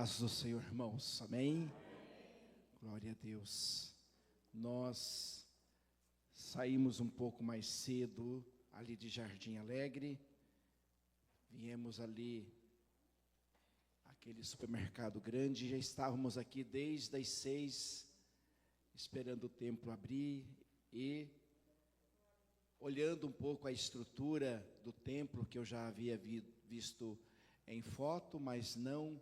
paz do Senhor, irmãos, amém? Glória a Deus. Nós saímos um pouco mais cedo ali de Jardim Alegre, viemos ali, aquele supermercado grande, já estávamos aqui desde as 6, esperando o templo abrir e olhando um pouco a estrutura do templo, que eu já havia visto em foto, mas não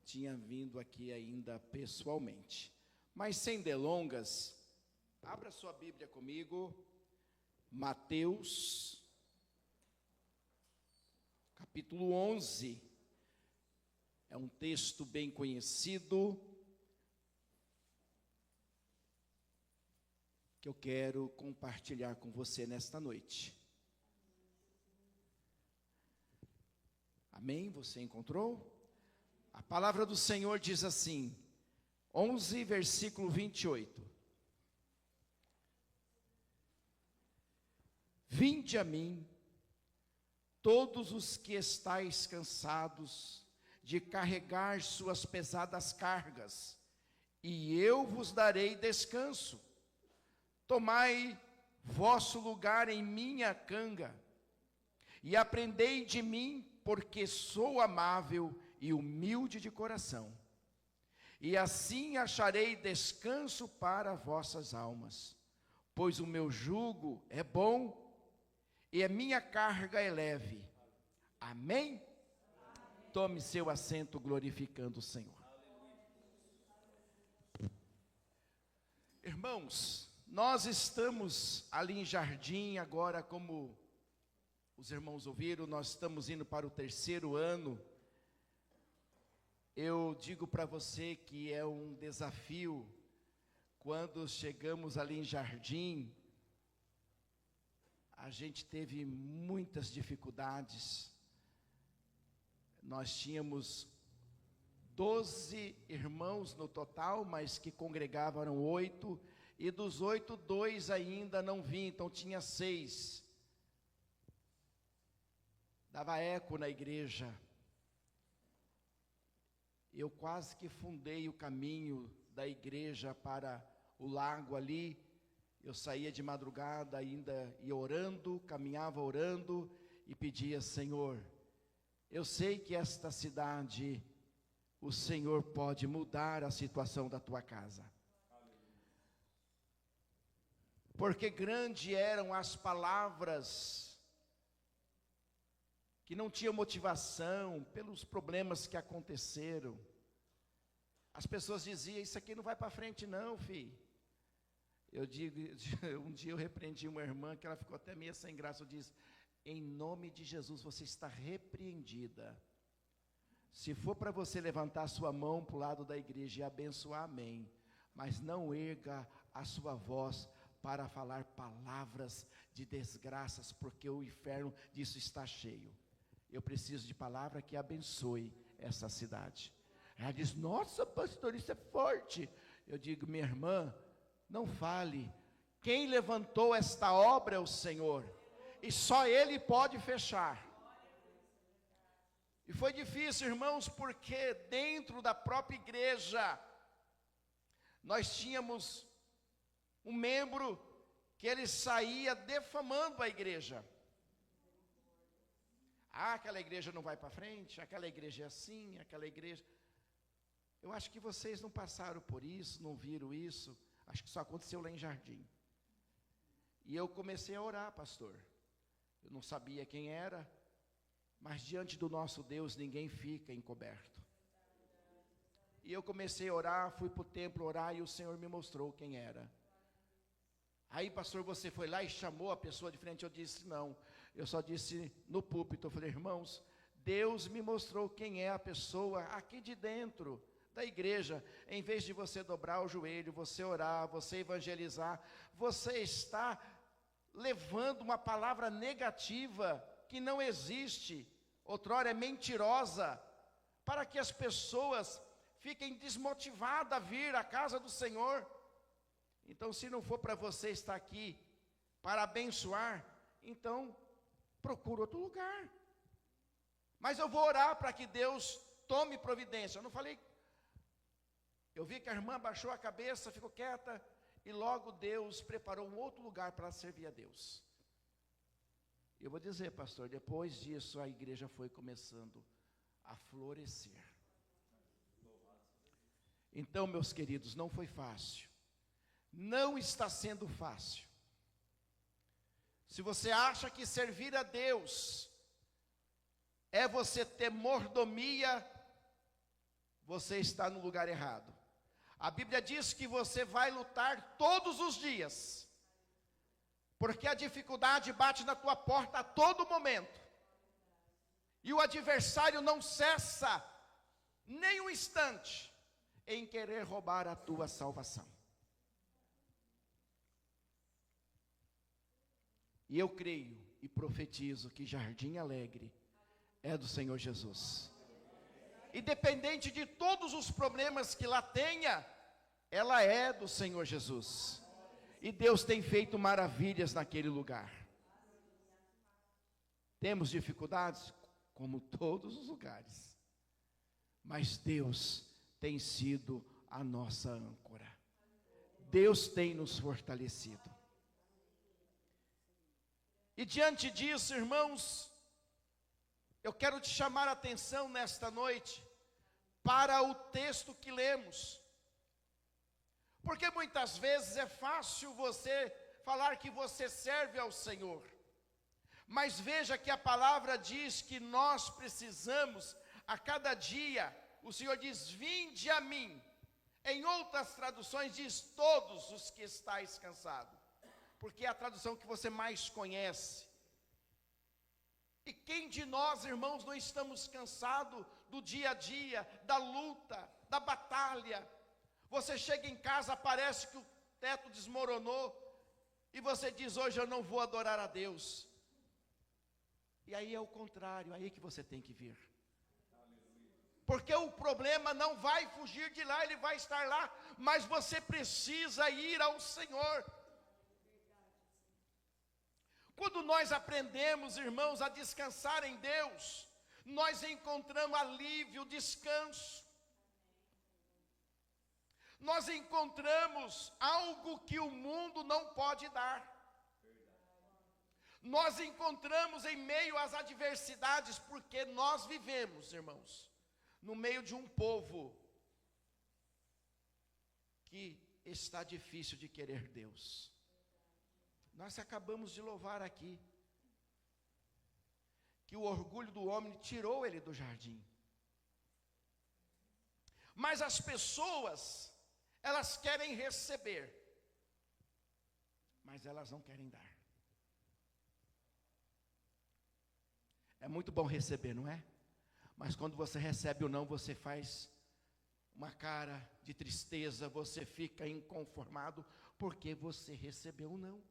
tinha vindo aqui ainda pessoalmente. Mas sem delongas, abra sua Bíblia comigo, Mateus, capítulo 11, é um texto bem conhecido, que eu quero compartilhar com você nesta noite. Amém? Você encontrou? A palavra do Senhor diz assim, 11, versículo 28. Vinde a mim, todos os que estáis cansados de carregar suas pesadas cargas, e eu vos darei descanso. Tomai vosso lugar em minha canga, e aprendei de mim, porque sou amável e humilde de coração, e assim acharei descanso para vossas almas, pois o meu jugo é bom e a minha carga é leve. Amém? Tome seu assento glorificando o Senhor. Irmãos, nós estamos ali em Jardim agora, como os irmãos ouviram, nós estamos indo para o 3º ano. Eu digo para você que é um desafio, quando chegamos ali em Jardim, a gente teve muitas dificuldades. Nós tínhamos 12 irmãos no total, mas que congregavam eram 8, e dos 8, 2 ainda não vinham, então tinha 6. Dava eco na igreja. Eu quase que fundei o caminho da igreja para o lago ali. Eu saía de madrugada ainda, ia orando, caminhava orando e pedia: Senhor, eu sei que esta cidade, o Senhor pode mudar a situação da tua casa. Porque grande eram as palavras que não tinham motivação pelos problemas que aconteceram. As pessoas diziam: isso aqui não vai para frente não, filho. Eu digo, um dia eu repreendi uma irmã que ela ficou até meio sem graça. Eu disse: em nome de Jesus você está repreendida. Se for para você levantar a sua mão para o lado da igreja e abençoar, amém. Mas não erga a sua voz para falar palavras de desgraças, porque o inferno disso está cheio. Eu preciso de palavra que abençoe essa cidade. Ela diz: nossa, pastor, isso é forte. Eu digo: minha irmã, não fale. Quem levantou esta obra é o Senhor, e só Ele pode fechar. E foi difícil, irmãos, porque dentro da própria igreja, nós tínhamos um membro que ele saía defamando a igreja. Ah, aquela igreja não vai para frente, aquela igreja é assim, aquela igreja... Eu acho que vocês não passaram por isso, não viram isso. Acho que só aconteceu lá em Jardim. E eu comecei a orar, pastor. Eu não sabia quem era, mas diante do nosso Deus ninguém fica encoberto. E eu comecei a orar, fui para o templo orar e o Senhor me mostrou quem era. Aí, pastor, você foi lá e chamou a pessoa de frente? Eu disse: não, eu só disse no púlpito. Eu falei: irmãos, Deus me mostrou quem é a pessoa aqui de dentro da igreja. Em vez de você dobrar o joelho, você orar, você evangelizar, você está levando uma palavra negativa que não existe, outrora é mentirosa, para que as pessoas fiquem desmotivadas a vir à casa do Senhor. Então, se não for para você estar aqui para abençoar, então procura outro lugar. Mas eu vou orar para que Deus tome providência. Eu não falei Eu vi que a irmã baixou a cabeça, ficou quieta, e logo Deus preparou um outro lugar para servir a Deus. Eu vou dizer, pastor, depois disso a igreja foi começando a florescer. Então, meus queridos, não foi fácil. Não está sendo fácil. Se você acha que servir a Deus é você ter mordomia, você está no lugar errado. A Bíblia diz que você vai lutar todos os dias, porque a dificuldade bate na tua porta a todo momento, e o adversário não cessa nem um instante em querer roubar a tua salvação. E eu creio e profetizo que Jardim Alegre é do Senhor Jesus. Independente de todos os problemas que lá tenha, ela é do Senhor Jesus. E Deus tem feito maravilhas naquele lugar. Temos dificuldades, como todos os lugares. Mas Deus tem sido a nossa âncora. Deus tem nos fortalecido. E diante disso, irmãos, eu quero te chamar a atenção nesta noite para o texto que lemos. Porque muitas vezes é fácil você falar que você serve ao Senhor. Mas veja que a palavra diz que nós precisamos, a cada dia, o Senhor diz, vinde a mim. Em outras traduções diz, todos os que estáis cansados. Porque é a tradução que você mais conhece. E quem de nós, irmãos, não estamos cansados do dia a dia, da luta, da batalha? Você chega em casa, parece que o teto desmoronou, e você diz, hoje eu não vou adorar a Deus. E aí é o contrário, aí que você tem que vir. Porque o problema não vai fugir de lá, ele vai estar lá, mas você precisa ir ao Senhor. Quando nós aprendemos, irmãos, a descansar em Deus, nós encontramos alívio, descanso. Nós encontramos algo que o mundo não pode dar. Nós encontramos em meio às adversidades, porque nós vivemos, irmãos, no meio de um povo que está difícil de querer Deus. Nós acabamos de louvar aqui que o orgulho do homem tirou ele do jardim. Mas as pessoas, elas querem receber, mas elas não querem dar. É muito bom receber, não é? Mas quando você recebe o não, você faz uma cara de tristeza, você fica inconformado, porque você recebeu o não.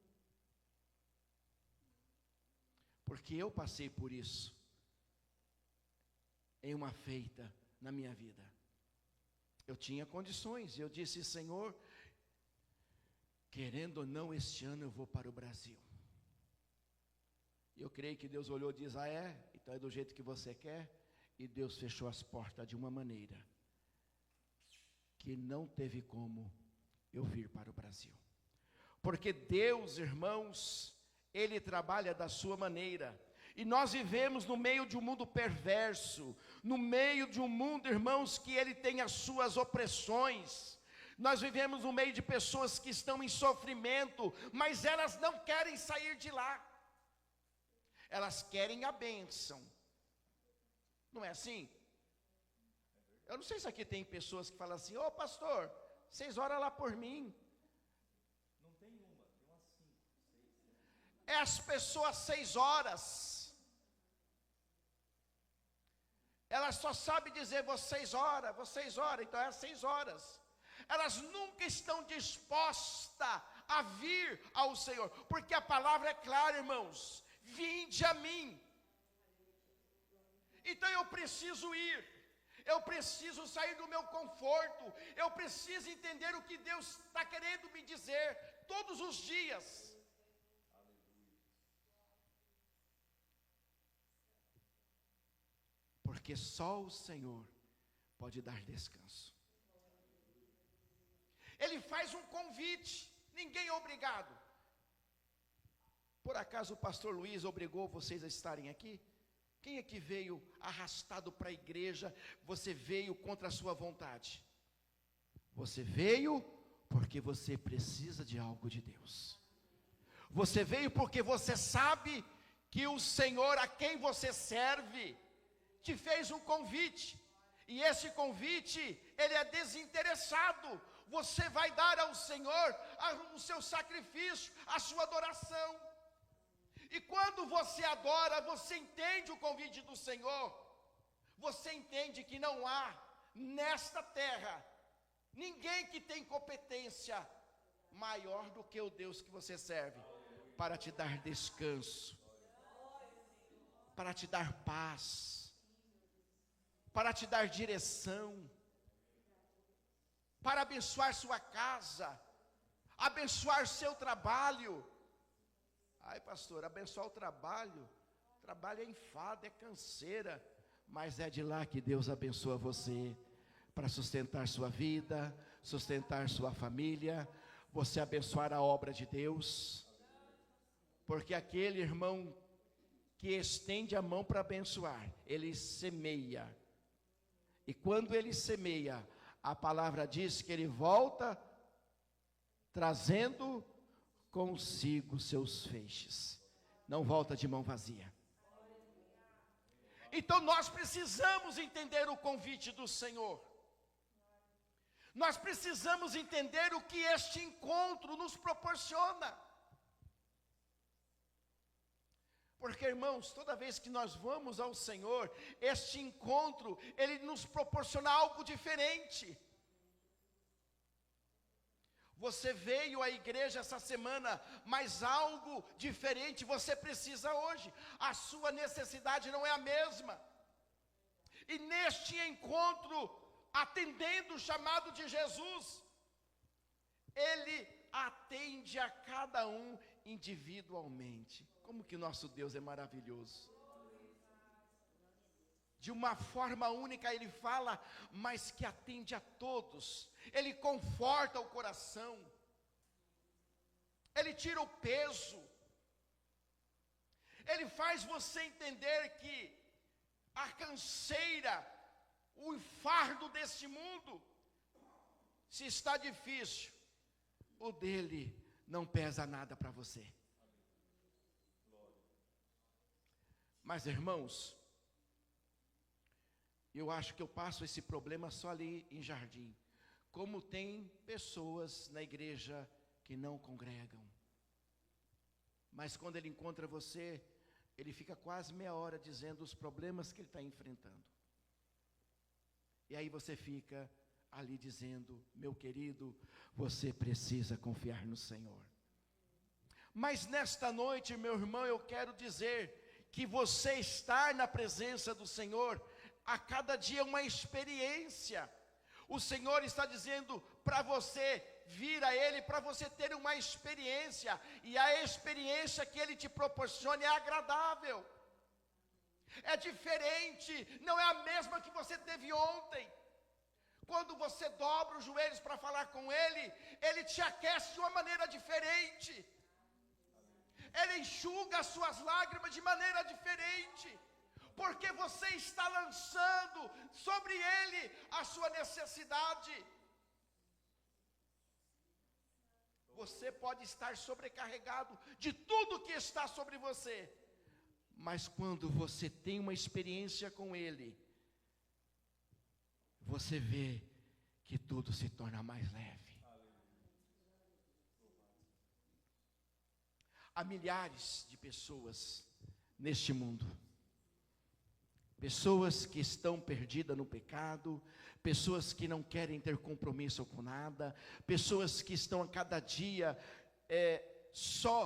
Porque eu passei por isso, em uma feita na minha vida. Eu tinha condições, eu disse, Senhor, querendo ou não, este ano eu vou para o Brasil. Eu creio que Deus olhou e disse, então é do jeito que você quer. E Deus fechou as portas de uma maneira que não teve como eu vir para o Brasil. Porque Deus, irmãos, Ele trabalha da sua maneira. E nós vivemos no meio de um mundo perverso, no meio de um mundo, irmãos, que ele tem as suas opressões. Nós vivemos no meio de pessoas que estão em sofrimento, mas elas não querem sair de lá. Elas querem a bênção. Não é assim? Eu não sei se aqui tem pessoas que falam assim, pastor, vocês oram lá por mim. Não tem uma, tem umas 5, 6. É as pessoas 6 horas. Elas só sabem dizer, vocês oram, então é às 6 horas. Elas nunca estão dispostas a vir ao Senhor, porque a palavra é clara, irmãos, vinde a mim. Então eu preciso ir, eu preciso sair do meu conforto, eu preciso entender o que Deus está querendo me dizer todos os dias. Porque só o Senhor pode dar descanso. Ele faz um convite, ninguém é obrigado. Por acaso o pastor Luiz obrigou vocês a estarem aqui? Quem é que veio arrastado para a igreja? Você veio contra a sua vontade. Você veio porque você precisa de algo de Deus. Você veio porque você sabe que o Senhor a quem você serve te fez um convite. E esse convite, ele é desinteressado. Você vai dar ao Senhor o seu sacrifício, a sua adoração. E quando você adora, você entende o convite do Senhor. Você entende que não há nesta terra ninguém que tem competência maior do que o Deus que você serve, para te dar descanso, para te dar paz, para te dar direção, para abençoar sua casa, abençoar seu trabalho. Ai, pastor, abençoar o trabalho é enfado, é canseira, mas é de lá que Deus abençoa você, para sustentar sua vida, sustentar sua família, você abençoar a obra de Deus, porque aquele irmão que estende a mão para abençoar, ele semeia, e quando ele semeia, a palavra diz que ele volta, trazendo consigo seus feixes, não volta de mão vazia. Então nós precisamos entender o convite do Senhor, nós precisamos entender o que este encontro nos proporciona, porque irmãos, toda vez que nós vamos ao Senhor, este encontro, ele nos proporciona algo diferente. Você veio à igreja essa semana, mas algo diferente você precisa hoje. A sua necessidade não é a mesma. E neste encontro, atendendo o chamado de Jesus, Ele atende a cada um individualmente. Como que nosso Deus é maravilhoso. De uma forma única Ele fala, mas que atende a todos. Ele conforta o coração. Ele tira o peso. Ele faz você entender que a canseira, o fardo deste mundo, se está difícil, o dele não pesa nada para você. Mas irmãos, eu acho que eu passo esse problema só ali em Jardim. Como tem pessoas na igreja que não congregam. Mas quando ele encontra você, ele fica quase meia hora dizendo os problemas que ele está enfrentando. E aí você fica ali dizendo, meu querido, você precisa confiar no Senhor. Mas nesta noite, meu irmão, eu quero dizer que você estar na presença do Senhor, a cada dia é uma experiência. O Senhor está dizendo para você vir a Ele, para você ter uma experiência, e a experiência que Ele te proporciona é agradável, é diferente, não é a mesma que você teve ontem. Quando você dobra os joelhos para falar com Ele, Ele te aquece de uma maneira diferente, Ele enxuga as suas lágrimas de maneira diferente, porque você está lançando sobre Ele a sua necessidade. Você pode estar sobrecarregado de tudo que está sobre você, mas quando você tem uma experiência com Ele, você vê que tudo se torna mais leve. Há milhares de pessoas neste mundo, pessoas que estão perdidas no pecado, pessoas que não querem ter compromisso com nada, pessoas que estão a cada dia só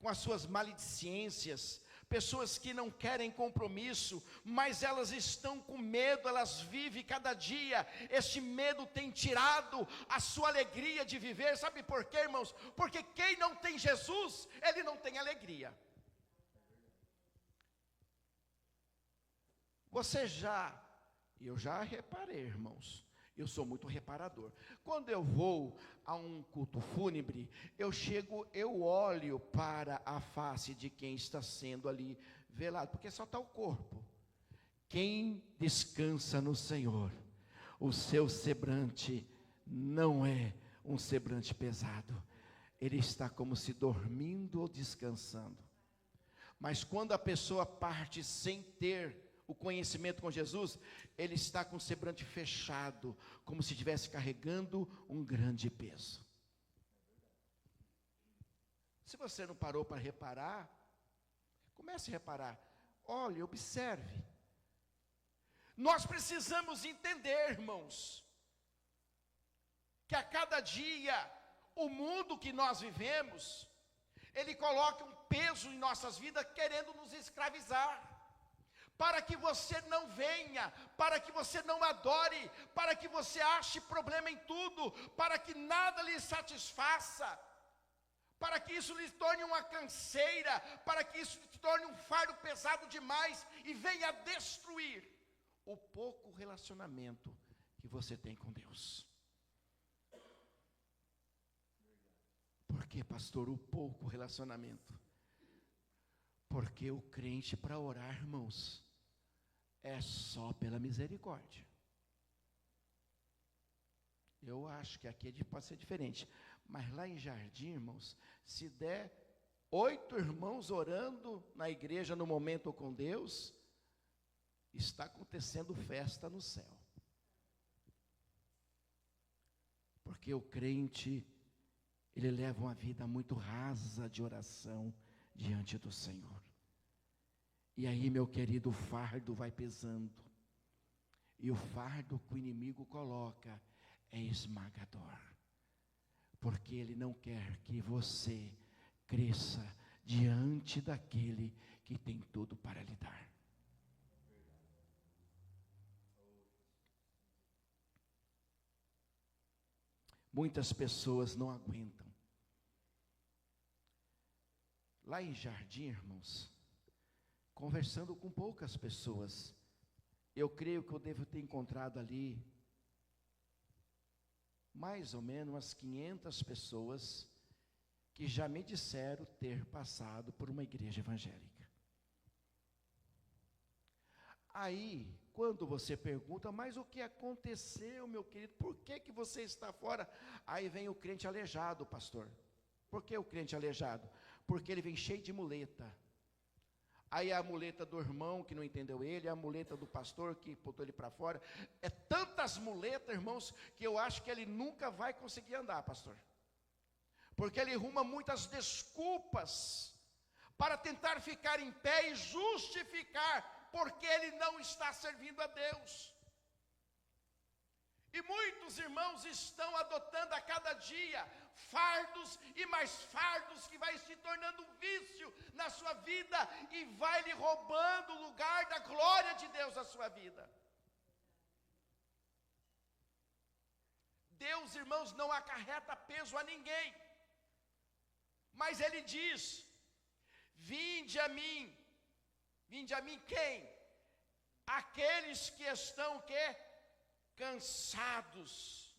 com as suas maledicências, pessoas que não querem compromisso, mas elas estão com medo, elas vivem cada dia, este medo tem tirado a sua alegria de viver. Sabe por quê, irmãos? Porque quem não tem Jesus, ele não tem alegria. Eu já reparei, irmãos, Eu sou muito reparador. Quando eu vou a um culto fúnebre, eu olho para a face de quem está sendo ali velado, porque só está o corpo. Quem descansa no Senhor, o seu semblante não é um semblante pesado. Ele está como se dormindo ou descansando. Mas quando a pessoa parte sem ter o conhecimento com Jesus, ele está com o semblante fechado, como se estivesse carregando um grande peso. Se você não parou para reparar, comece a reparar. Olhe, observe. Nós precisamos entender, irmãos, que a cada dia, o mundo que nós vivemos, ele coloca um peso em nossas vidas, querendo nos escravizar. Para que você não venha, para que você não adore, para que você ache problema em tudo, para que nada lhe satisfaça, para que isso lhe torne uma canseira, para que isso lhe torne um fardo pesado demais e venha destruir o pouco relacionamento que você tem com Deus. Por que, pastor, o pouco relacionamento? Porque o crente, para orar, irmãos, é só pela misericórdia. Eu acho que aqui pode ser diferente, mas lá em Jardim, irmãos, se der 8 irmãos orando na igreja no momento com Deus, está acontecendo festa no céu. Porque o crente, ele leva uma vida muito rasa de oração diante do Senhor. E aí, meu querido, o fardo vai pesando. E o fardo que o inimigo coloca é esmagador. Porque ele não quer que você cresça diante daquele que tem tudo para lhe dar. Muitas pessoas não aguentam. Lá em Jardim, irmãos, conversando com poucas pessoas, eu creio que eu devo ter encontrado ali mais ou menos umas 500 pessoas que já me disseram ter passado por uma igreja evangélica. Aí, quando você pergunta, mas o que aconteceu, meu querido? Por que você está fora? Aí vem o crente aleijado, pastor. Por que o crente aleijado? Porque ele vem cheio de muleta. Aí a muleta do irmão que não entendeu ele, a muleta do pastor que botou ele para fora. É tantas muletas, irmãos, que eu acho que ele nunca vai conseguir andar, pastor. Porque ele arruma muitas desculpas para tentar ficar em pé e justificar porque ele não está servindo a Deus. E muitos irmãos estão adotando a cada dia fardos e mais fardos que vai se tornando um vício na sua vida e vai lhe roubando o lugar da glória de Deus na sua vida. Deus, irmãos, não acarreta peso a ninguém. Mas Ele diz: vinde a mim quem? Aqueles que estão o quê? Cansados,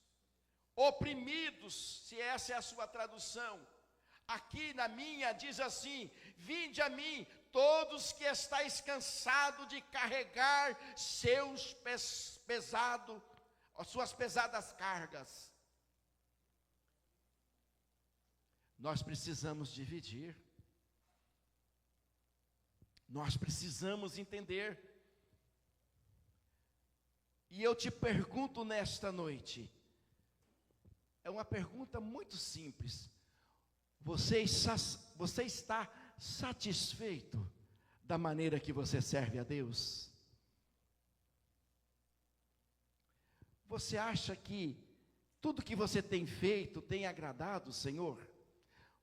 oprimidos, se essa é a sua tradução. Aqui na minha diz assim: vinde a mim, todos que estáis cansados de carregar suas pesadas cargas. Nós precisamos dividir. Nós precisamos entender. E eu te pergunto nesta noite, é uma pergunta muito simples: você está satisfeito da maneira que você serve a Deus? Você acha que tudo que você tem feito tem agradado o Senhor?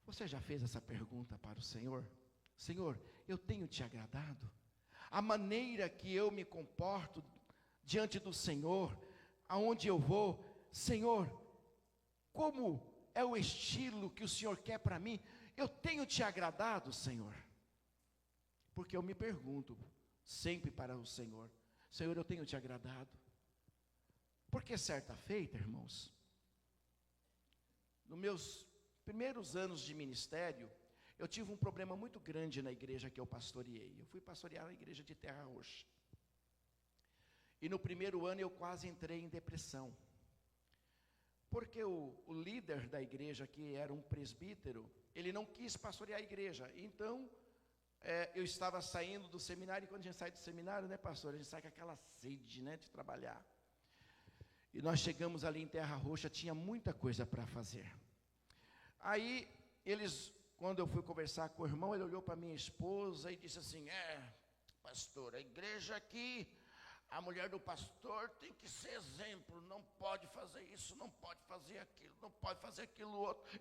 Você já fez essa pergunta para o Senhor? Senhor, eu tenho te agradado? A maneira que eu me comporto diante do Senhor, aonde eu vou, Senhor, como é o estilo que o Senhor quer para mim? Eu tenho te agradado, Senhor? Porque eu me pergunto sempre para o Senhor: Senhor, eu tenho te agradado? Porque certa feita, irmãos, nos meus primeiros anos de ministério, eu tive um problema muito grande na igreja que eu pastoreei. Eu fui pastorear a igreja de Terra Roxa. E no primeiro ano eu quase entrei em depressão. Porque o líder da igreja, que era um presbítero, ele não quis pastorear a igreja. Então, eu estava saindo do seminário, e quando a gente sai do seminário, né, pastor, a gente sai com aquela sede, né, de trabalhar. E nós chegamos ali em Terra Roxa, tinha muita coisa para fazer. Aí, quando eu fui conversar com o irmão, ele olhou para minha esposa e disse assim, pastor, a igreja aqui, a mulher do pastor tem que ser exemplo, não pode fazer isso, não pode fazer aquilo, não pode fazer aquilo outro.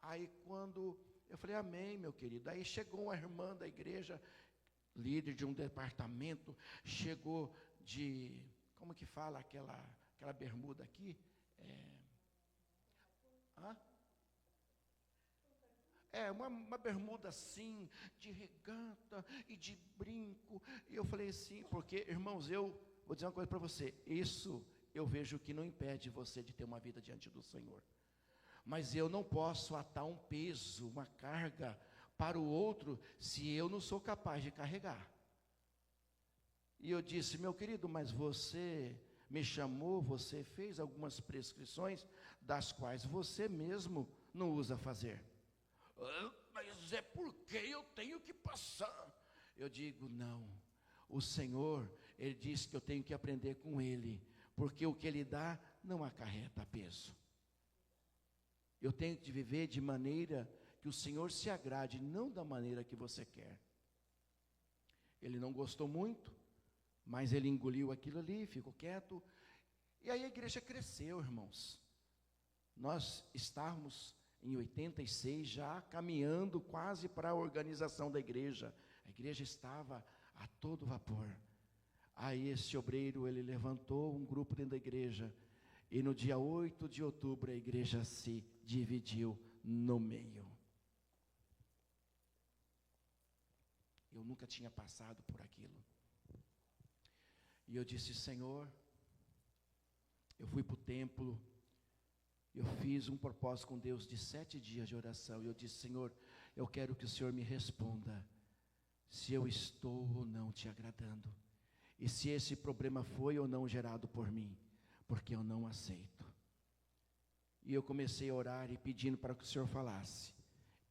Aí quando eu falei, amém, meu querido. Aí chegou uma irmã da igreja, líder de um departamento, chegou de, como que fala aquela bermuda aqui? Uma bermuda assim, de regata e de brinco. E eu falei assim, porque, irmãos, eu vou dizer uma coisa para você, isso eu vejo que não impede você de ter uma vida diante do Senhor. Mas eu não posso atar um peso, uma carga para o outro, se eu não sou capaz de carregar. E eu disse, meu querido, mas você me chamou, você fez algumas prescrições, das quais você mesmo não usa fazer. Mas é porque eu tenho que passar. Eu digo, não, o Senhor, Ele disse que eu tenho que aprender com Ele, porque o que Ele dá não acarreta peso. Eu tenho que viver de maneira que o Senhor se agrade, não da maneira que você quer. Ele não gostou muito, mas ele engoliu aquilo ali, ficou quieto. E aí a igreja cresceu, irmãos. Nós estávamos em 86 já caminhando quase para a organização da igreja. A igreja estava a todo vapor. Aí esse obreiro, ele levantou um grupo dentro da igreja. E no dia 8 de outubro a igreja se dividiu no meio. Eu nunca tinha passado por aquilo. E eu disse, Senhor, eu fui para o templo, eu fiz um propósito com Deus de 7 dias de oração. E eu disse, Senhor, eu quero que o Senhor me responda se eu estou ou não te agradando. E se esse problema foi ou não gerado por mim, porque eu não aceito. E eu comecei a orar e pedindo para que o Senhor falasse.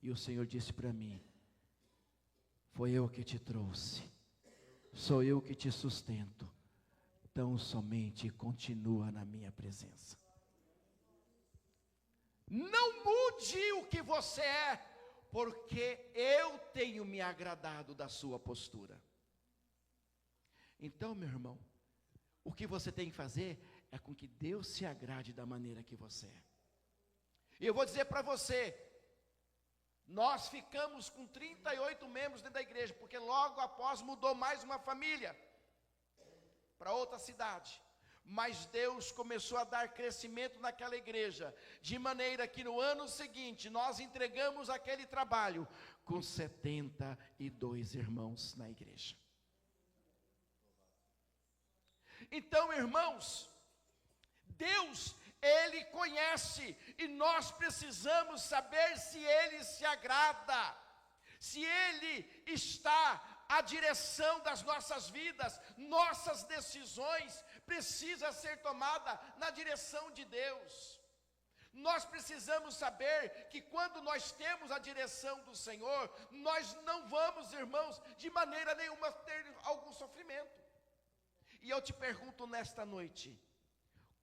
E o Senhor disse para mim, foi eu que te trouxe, sou eu que te sustento, tão somente continua na minha presença. Não mude o que você é, porque eu tenho me agradado da sua postura. Então, meu irmão, o que você tem que fazer é com que Deus se agrade da maneira que você é. E eu vou dizer para você, nós ficamos com 38 membros dentro da igreja, porque logo após mudou mais uma família para outra cidade. Mas Deus começou a dar crescimento naquela igreja, de maneira que no ano seguinte nós entregamos aquele trabalho com 72 irmãos na igreja. Então, irmãos, Deus, Ele conhece, e nós precisamos saber se Ele se agrada, se Ele está à direção das nossas vidas. Nossas decisões precisam ser tomadas na direção de Deus. Nós precisamos saber que quando nós temos a direção do Senhor, nós não vamos, irmãos, de maneira nenhuma ter algum sofrimento. E eu te pergunto nesta noite,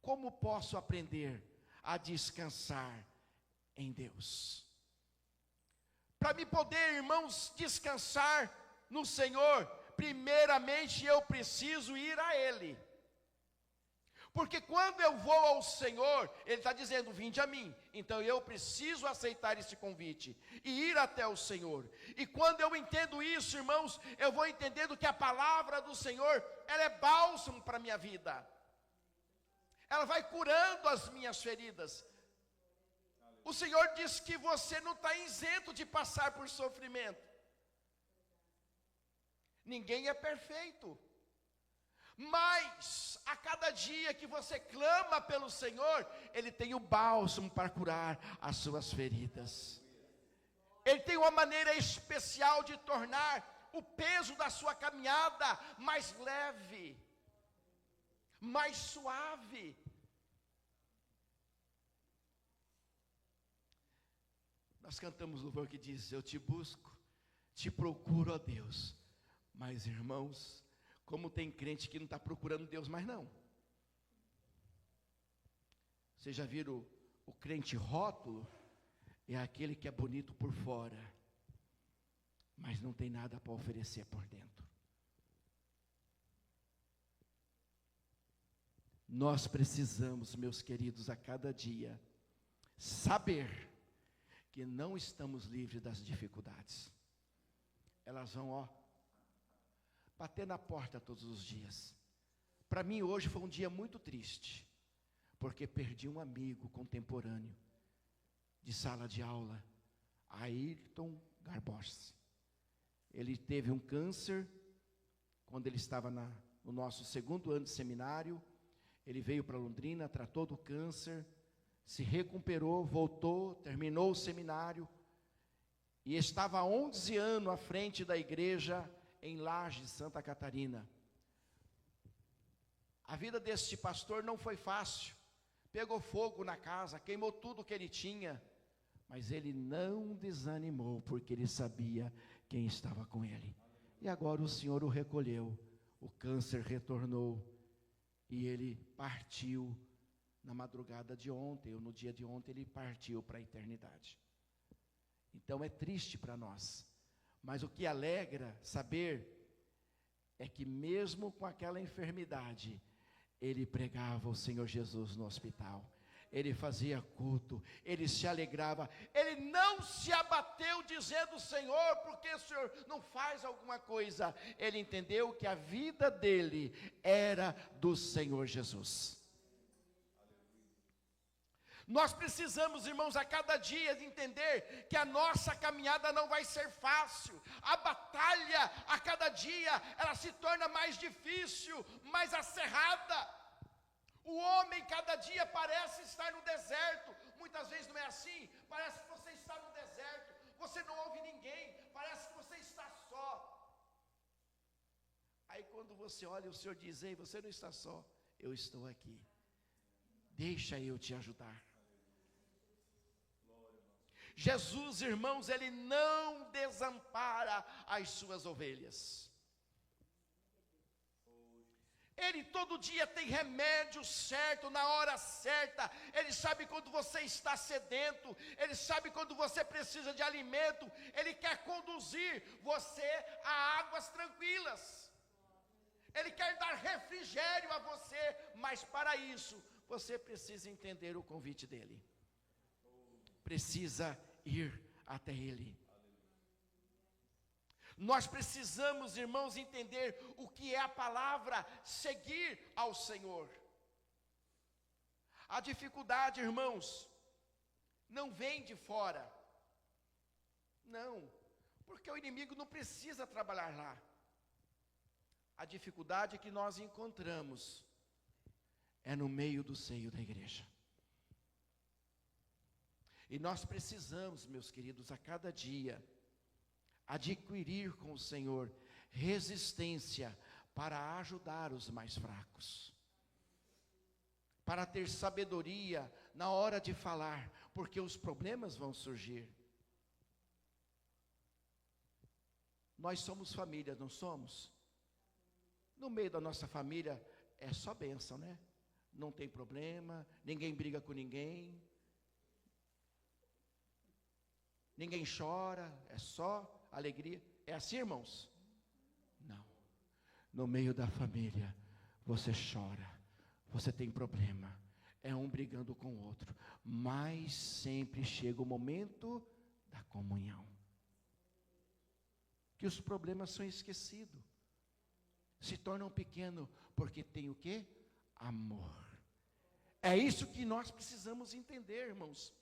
como posso aprender a descansar em Deus? Para me poder, irmãos, descansar no Senhor, primeiramente eu preciso ir a Ele. Porque quando eu vou ao Senhor, Ele está dizendo, vinde a mim. Então eu preciso aceitar esse convite e ir até o Senhor. E quando eu entendo isso, irmãos, eu vou entendendo que a palavra do Senhor, ela é bálsamo para a minha vida. Ela vai curando as minhas feridas. O Senhor diz que você não está isento de passar por sofrimento. Ninguém é perfeito. Mas, a cada dia que você clama pelo Senhor, Ele tem o bálsamo para curar as suas feridas. Ele tem uma maneira especial de tornar o peso da sua caminhada mais leve, mais suave. Nós cantamos louvor que diz: eu te busco, te procuro, ó Deus. Mas, irmãos, como tem crente que não está procurando Deus mais não. Vocês já viram o crente rótulo? É aquele que é bonito por fora, mas não tem nada para oferecer por dentro. Nós precisamos, meus queridos, a cada dia, saber que não estamos livres das dificuldades. Elas vão, bater na porta todos os dias. Para mim hoje foi um dia muito triste, porque perdi um amigo contemporâneo, de sala de aula, Ayrton Garbossi. Ele teve um câncer, quando ele estava no nosso segundo ano de seminário. Ele veio para Londrina, tratou do câncer, se recuperou, voltou, terminou o seminário, e estava há 11 anos à frente da igreja em Lages, Santa Catarina. A vida deste pastor não foi fácil, pegou fogo na casa, queimou tudo que ele tinha, mas ele não desanimou, porque ele sabia quem estava com ele. E agora o Senhor o recolheu, o câncer retornou, e ele partiu na madrugada de ontem, ou no dia de ontem, ele partiu para a eternidade. Então é triste para nós, mas o que alegra saber é que mesmo com aquela enfermidade, ele pregava o Senhor Jesus no hospital, ele fazia culto, ele se alegrava, ele não se abateu dizendo: Senhor, por que o Senhor não faz alguma coisa? Ele entendeu que a vida dele era do Senhor Jesus. Nós precisamos, irmãos, a cada dia entender que a nossa caminhada não vai ser fácil. A batalha, a cada dia, ela se torna mais difícil, mais acerrada. O homem cada dia parece estar no deserto. Muitas vezes não é assim. Parece que você está no deserto, você não ouve ninguém, parece que você está só. Aí quando você olha, o Senhor diz: ei, você não está só, eu estou aqui, deixa eu te ajudar. Jesus, irmãos, Ele não desampara as suas ovelhas. Ele todo dia tem remédio certo, na hora certa. Ele sabe quando você está sedento, Ele sabe quando você precisa de alimento. Ele quer conduzir você a águas tranquilas. Ele quer dar refrigério a você, mas para isso, você precisa entender o convite dEle. Precisa ir até Ele. Nós precisamos, irmãos, entender o que é a palavra seguir ao Senhor. A dificuldade, irmãos, não vem de fora. Não, porque o inimigo não precisa trabalhar lá. A dificuldade que nós encontramos é no meio do seio da igreja. E nós precisamos, meus queridos, a cada dia, adquirir com o Senhor resistência para ajudar os mais fracos, para ter sabedoria na hora de falar, porque os problemas vão surgir. Nós somos família, não somos? No meio da nossa família é só bênção, né? Não tem problema, ninguém briga com ninguém, ninguém chora, é só alegria. É assim, irmãos? Não. No meio da família, você chora, você tem problema, é um brigando com o outro, mas sempre chega o momento da comunhão, que os problemas são esquecidos, se tornam pequenos, porque tem o quê? Amor. É isso que nós precisamos entender, irmãos.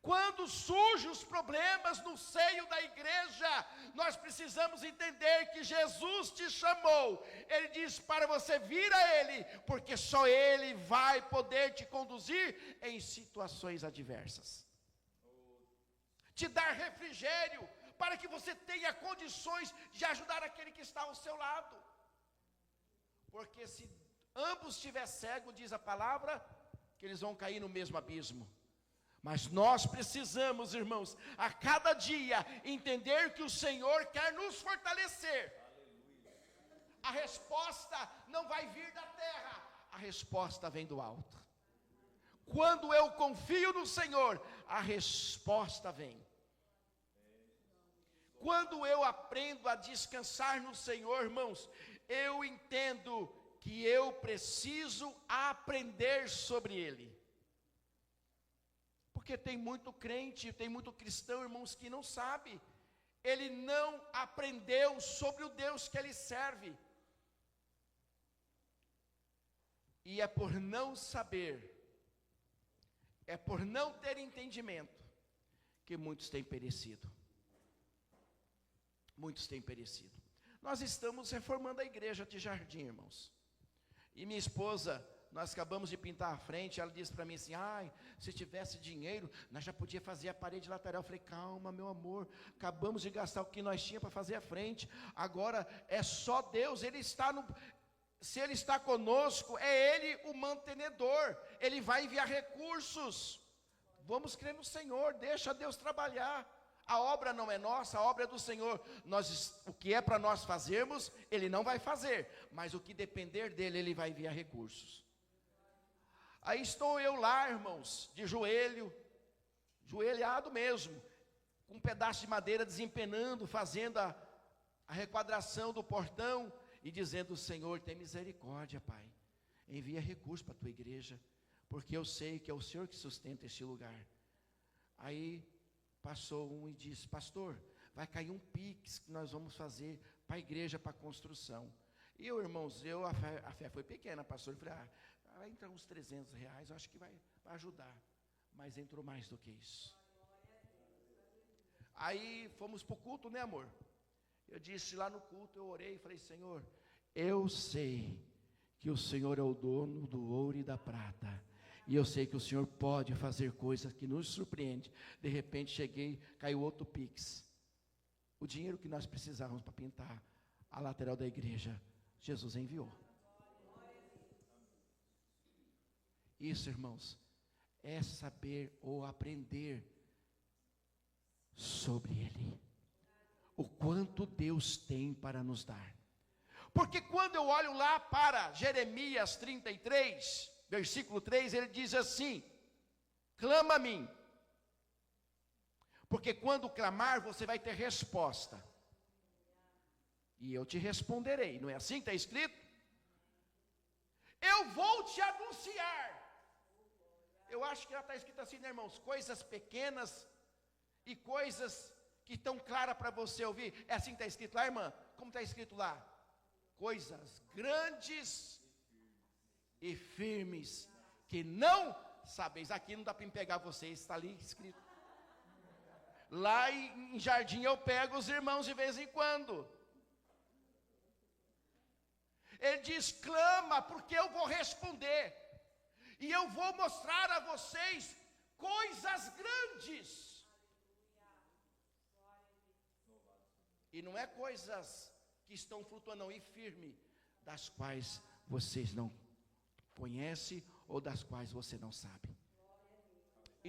Quando surgem os problemas no seio da igreja, nós precisamos entender que Jesus te chamou. Ele diz para você vir a Ele, porque só Ele vai poder te conduzir em situações adversas. Te dar refrigério, para que você tenha condições de ajudar aquele que está ao seu lado. Porque se ambos estiverem cegos, diz a palavra, que eles vão cair no mesmo abismo. Mas nós precisamos, irmãos, a cada dia entender que o Senhor quer nos fortalecer. A resposta não vai vir da terra, a resposta vem do alto. Quando eu confio no Senhor, a resposta vem. Quando eu aprendo a descansar no Senhor, irmãos, eu entendo que eu preciso aprender sobre Ele. Porque tem muito crente, tem muito cristão, irmãos, que não sabe. Ele não aprendeu sobre o Deus que ele serve. E é por não saber, é por não ter entendimento, que muitos têm perecido. Muitos têm perecido. Nós estamos reformando a igreja de Jardim, irmãos. E minha esposa, nós acabamos de pintar a frente, ela disse para mim assim, se tivesse dinheiro, nós já podíamos fazer a parede lateral. Eu falei, calma, meu amor, acabamos de gastar o que nós tínhamos para fazer a frente, agora é só Deus, se Ele está conosco, é Ele o mantenedor, Ele vai enviar recursos. Vamos crer no Senhor, deixa Deus trabalhar. A obra não é nossa, a obra é do Senhor. O que é para nós fazermos, Ele não vai fazer, mas o que depender dEle, Ele vai enviar recursos. Aí estou eu lá, irmãos, de joelhado mesmo, com um pedaço de madeira desempenando, fazendo a requadração do portão, e dizendo, Senhor, tem misericórdia, Pai, envia recursos para a tua igreja, porque eu sei que é o Senhor que sustenta este lugar. Aí passou um e disse, pastor, vai cair um pix que nós vamos fazer para a igreja, para a construção. E eu, irmãos, a fé foi pequena, pastor, eu falei, vai entrar uns R$300, eu acho que vai ajudar, mas entrou mais do que isso. Aí fomos para o culto, né, amor? Eu disse lá no culto, eu orei e falei, Senhor, eu sei que o Senhor é o dono do ouro e da prata, e eu sei que o Senhor pode fazer coisas que nos surpreende. De repente caiu outro pix, o dinheiro que nós precisávamos para pintar a lateral da igreja, Jesus enviou. Isso, irmãos, é saber ou aprender sobre Ele. O quanto Deus tem para nos dar. Porque quando eu olho lá para Jeremias 33, versículo 3, ele diz assim, clama a mim. Porque quando clamar, você vai ter resposta. E eu te responderei. Não é assim que está escrito? Eu vou te anunciar. Eu acho que já está escrito assim, né, irmãos? Coisas pequenas e coisas que estão claras para você ouvir. É assim que está escrito lá, irmã? Como está escrito lá? Coisas grandes e firmes que não sabeis. Aqui não dá para me pegar vocês, está ali escrito. Lá em Jardim eu pego os irmãos de vez em quando. Ele diz, clama, porque eu vou responder. E eu vou mostrar a vocês coisas grandes. E não é coisas que estão flutuando, não, e firme, das quais vocês não conhecem ou das quais você não sabe.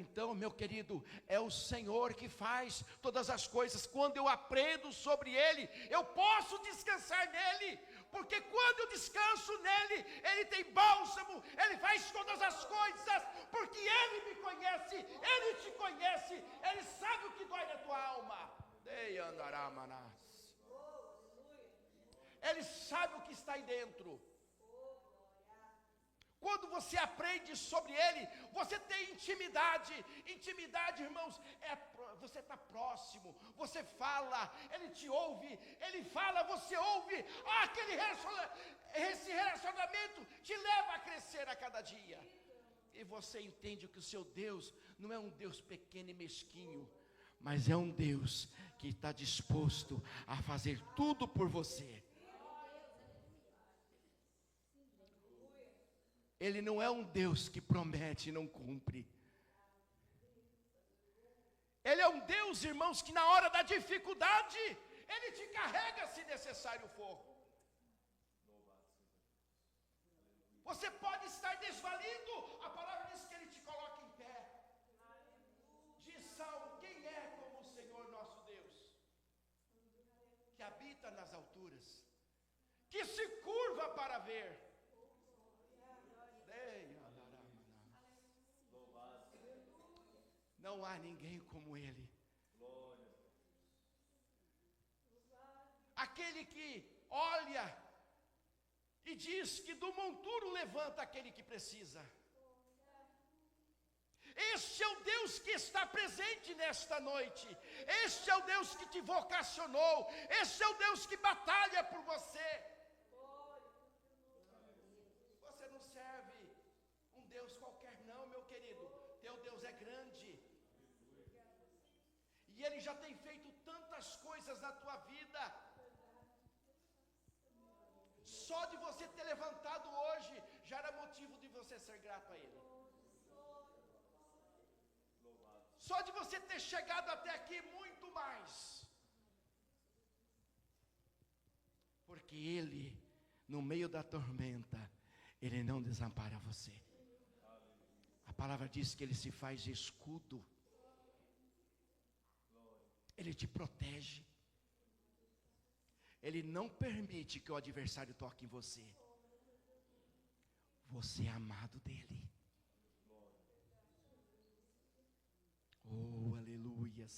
Então, meu querido, é o Senhor que faz todas as coisas. Quando eu aprendo sobre Ele, eu posso descansar nele, porque quando eu descanso nele, Ele tem bálsamo, Ele faz todas as coisas, porque Ele me conhece, Ele te conhece, Ele sabe o que dói na tua alma. Ele sabe o que está aí dentro. Quando você aprende sobre Ele, você tem intimidade. Intimidade, irmãos, você está próximo, você fala, Ele te ouve, Ele fala, você ouve. Esse relacionamento te leva a crescer a cada dia. e você entende que o seu Deus não é um Deus pequeno e mesquinho, mas é um Deus que está disposto a fazer tudo por você. Ele não é um Deus que promete e não cumpre. Ele é um Deus, irmãos, que na hora da dificuldade, Ele te carrega se necessário for. Você pode estar desvalido, a palavra diz que Ele te coloca em pé. Diz Salmo, quem é como o Senhor nosso Deus? Que habita nas alturas, que se curva para ver. Não há ninguém como Ele. Aquele que olha e diz que do monturo levanta aquele que precisa. Este é o Deus que está presente nesta noite. Este é o Deus que te vocacionou. Este é o Deus que batalha por você. Você não serve um Deus qualquer não, meu querido. Teu Deus é grande. E Ele já tem feito tantas coisas na tua vida. Só de você ter levantado hoje, já era motivo de você ser grato a Ele. Só de você ter chegado até aqui, muito mais. Porque Ele, no meio da tormenta, Ele não desampara você. A palavra diz que Ele se faz escudo. Ele te protege. Ele não permite que o adversário toque em você. Você é amado dele. Oh, aleluias.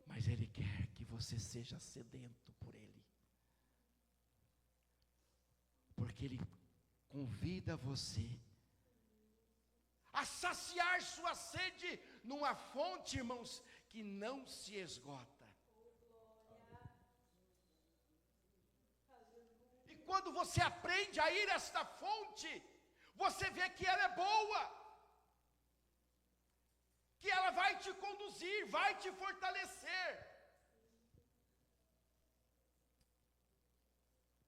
Mas Ele quer que você seja sedento por Ele. Porque Ele convida você a saciar sua sede numa fonte, irmãos, que não se esgota. E quando você aprende a ir a esta fonte, você vê que ela é boa, que ela vai te conduzir, vai te fortalecer.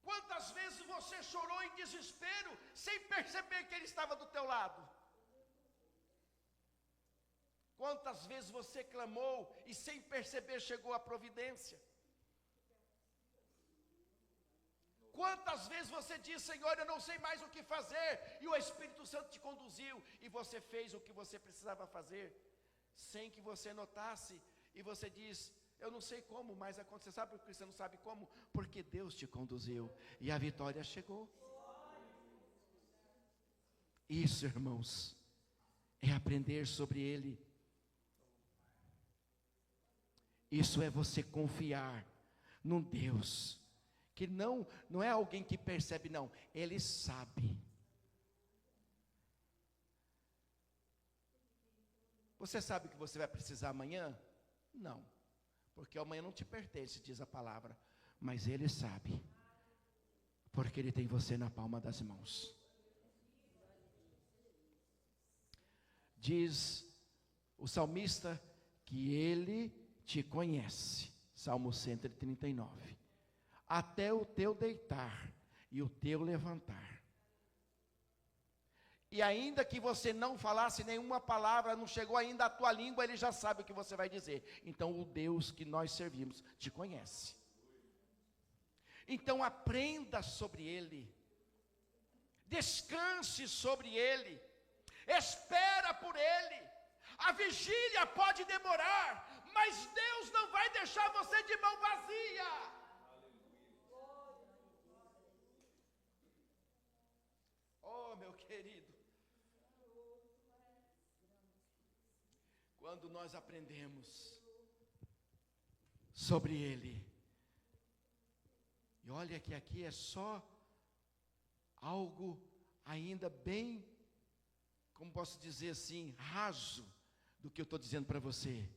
Quantas vezes você chorou em desespero, sem perceber que Ele estava do teu lado? Quantas vezes você clamou e sem perceber chegou a providência? Quantas vezes você disse, Senhor, eu não sei mais o que fazer, e o Espírito Santo te conduziu, e você fez o que você precisava fazer, sem que você notasse, e você diz, eu não sei como, mas aconteceu. Sabe por que você não sabe como? Porque Deus te conduziu, e a vitória chegou. Isso, irmãos, é aprender sobre Ele. Isso é você confiar num Deus que não é alguém que percebe, não. Ele sabe. Você sabe que você vai precisar amanhã? Não, porque amanhã não te pertence, diz a palavra. Mas Ele sabe, porque Ele tem você na palma das mãos. Diz o salmista que Ele te conhece, Salmo 139, até o teu deitar e o teu levantar. E ainda que você não falasse nenhuma palavra, não chegou ainda à tua língua, Ele já sabe o que você vai dizer. Então o Deus que nós servimos te conhece. Então aprenda sobre Ele, descanse sobre Ele, espera por Ele. A vigília pode demorar, mas Deus não vai deixar você de mão vazia. Oh, meu querido, quando nós aprendemos sobre Ele, e olha que aqui é só algo ainda bem, como posso dizer assim, raso do que eu estou dizendo para você.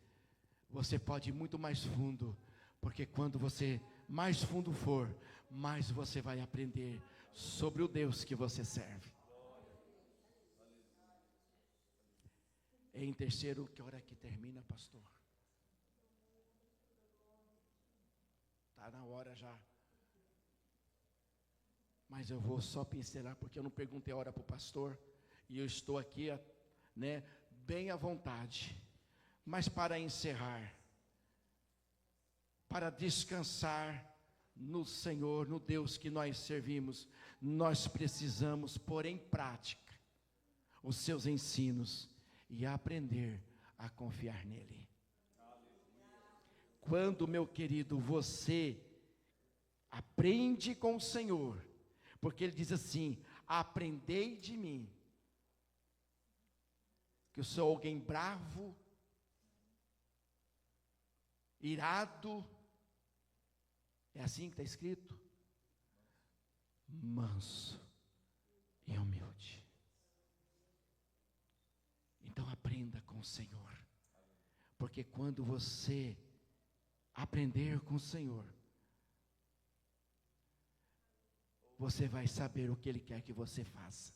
Você pode ir muito mais fundo, porque quando você mais fundo for, mais você vai aprender sobre o Deus que você serve. Em terceiro, que hora que termina, pastor? Está na hora já. Mas eu vou só pincelar, porque eu não perguntei a hora para o pastor, e eu estou aqui, né, bem à vontade. Mas para encerrar, para descansar no Senhor, no Deus que nós servimos, nós precisamos pôr em prática os seus ensinos e aprender a confiar nele. Quando, meu querido, você aprende com o Senhor, porque Ele diz assim: aprendei de mim, que eu sou alguém bravo, irado, é assim que está escrito? Manso e humilde. Então aprenda com o Senhor, porque quando você aprender com o Senhor, você vai saber o que Ele quer que você faça.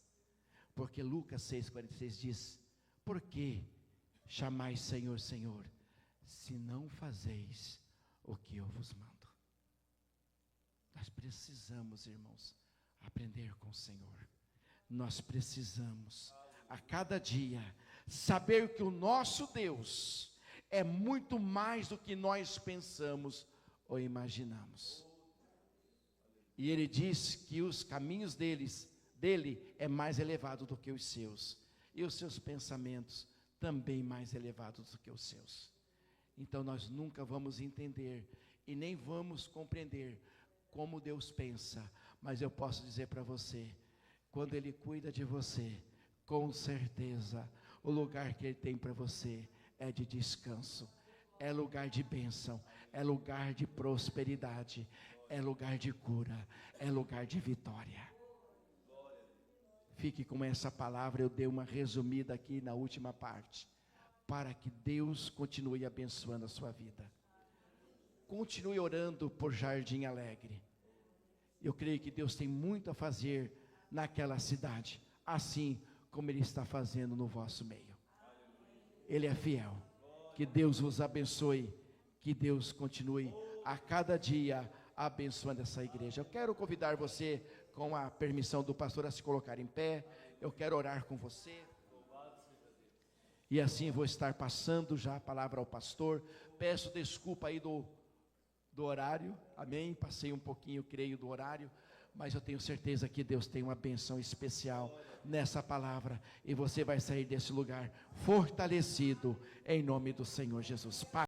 Porque Lucas 6,46 diz: por que chamais Senhor, Senhor, se não fazeis o que eu vos mando? Nós precisamos, irmãos, aprender com o Senhor. Nós precisamos, a cada dia, saber que o nosso Deus é muito mais do que nós pensamos ou imaginamos. E Ele diz que os caminhos dele é mais elevado do que os seus, e os seus pensamentos também mais elevados do que os seus. Então nós nunca vamos entender e nem vamos compreender como Deus pensa, mas eu posso dizer para você, quando Ele cuida de você, com certeza o lugar que Ele tem para você é de descanso, é lugar de bênção, é lugar de prosperidade, é lugar de cura, é lugar de vitória. Fique com essa palavra, eu dei uma resumida aqui na última parte, para que Deus continue abençoando a sua vida. Continue orando por Jardim Alegre. Eu creio que Deus tem muito a fazer naquela cidade, assim como Ele está fazendo no vosso meio. Ele é fiel. Que Deus vos abençoe, que Deus continue a cada dia abençoando essa igreja. Eu quero convidar você, com a permissão do pastor, a se colocar em pé. Eu quero orar com você. E assim vou estar passando já a palavra ao pastor. Peço desculpa aí do horário, amém? Passei um pouquinho, creio, do horário, mas eu tenho certeza que Deus tem uma bênção especial nessa palavra, e você vai sair desse lugar fortalecido, em nome do Senhor Jesus. Pai,